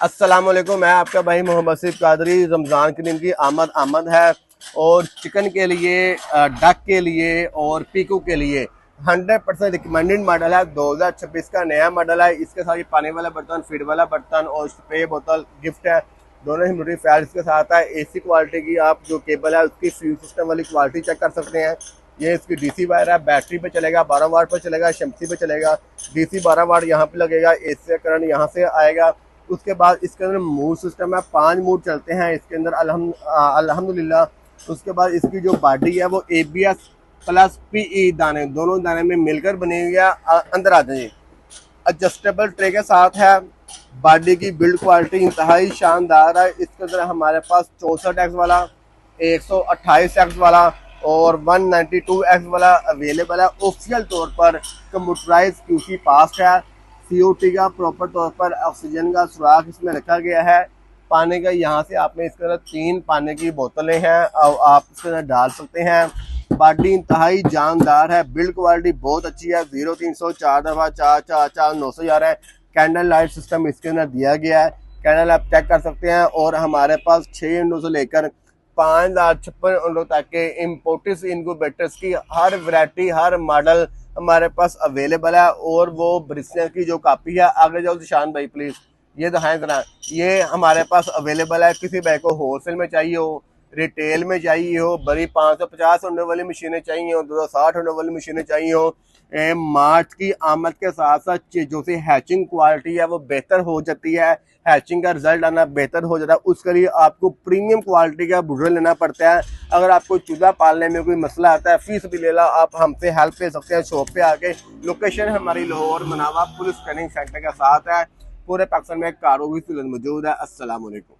अस्सलाम वालेकुम। मैं आपका भाई मोहम्मद सिफ कादरी। रमज़ान के दिन की आमद है और चिकन के लिए, डक के लिए और पीकू के लिए 100% रिकमेंडेड मॉडल है। 2026 का नया मॉडल है। इसके साथ ये पानी वाला बर्तन, फीड वाला बर्तन और स्प्रे बोतल गिफ्ट है। दोनों ही मोटरी फैल इसके साथ है। एसी क्वालिटी की आप जो केबल है उसकी फ्यूज सिस्टम वाली क्वालिटी चेक कर सकते हैं। ये इसकी डीसी वायर है, बैटरी पे चलेगा, 12 वाट पर चलेगा, शमसी पे चलेगा। डीसी 12 वाट यहाँ पे लगेगा, एसी करंट यहाँ से आएगा। उसके बाद इसके अंदर मूड सिस्टम है, 5 मूड चलते हैं इसके अंदर अल्हम्दुलिल्लाह। उसके बाद इसकी जो बॉडी है वो ABS प्लस PE दाने, दोनों दाने में मिलकर बनी हुई है। अंदर आ जाइए। एडजस्टेबल ट्रे के साथ है। बॉडी की बिल्ड क्वालिटी इंतहाई शानदार है। इसके अंदर हमारे पास 64X वाला, 128X वाला और 192X वाला अवेलेबल है। ऑफिशियल तौर पर कंप्यूटराइज QC पास है। COT का प्रॉपर तौर पर ऑक्सीजन का सुराख इसमें रखा गया है। पानी का यहाँ से आपने इसके अंदर 3 पानी की बोतलें हैं और आप इसके अंदर डाल सकते हैं। बॉडी इंतहाई जानदार है, बिल्ड क्वालिटी बहुत अच्छी है। 0300 4 दफ़ा 4 4 4 911 है। कैंडल लाइट सिस्टम इसके अंदर दिया गया है। कैंडल आप चेक कर सकते हैं। और हमारे पास 6 विंडो से लेकर 5056 विंडो तक के इम्पोर्टेड इनक्यूबेटर्स की हर वैरायटी, हर मॉडल हमारे पास अवेलेबल है। और वो ब्रिस्टल की जो कॉपी है, आगे जाओ निशान भाई प्लीज, ये दिखाएं जरा। ये हमारे पास अवेलेबल है। किसी भाई को होलसेल में चाहिए हो, रिटेल में चाहिए हो, बड़ी 550 होने वाली मशीनें चाहिए हो, 260 होने वाली मशीनें चाहिए हो, मार्च की आमद के साथ साथ जो सी हैचिंग क्वालिटी है वो बेहतर हो जाती है, हैचिंग का रिजल्ट आना बेहतर हो जाता है। उसके लिए आपको प्रीमियम क्वालिटी का बुर्र लेना पड़ता है। अगर आपको चूजा पालने में कोई मसला आता है, फीस भी ले ला, आप हमसे हेल्प ले सकते हैं शॉप पे आके। लोकेशन हमारी लाहौर मनावा पुलिस ट्रेनिंग सेंटर के साथ है। पूरे पाकिस्तान में कारों की सहूलत मौजूद है। अस्सलाम वालेकुम।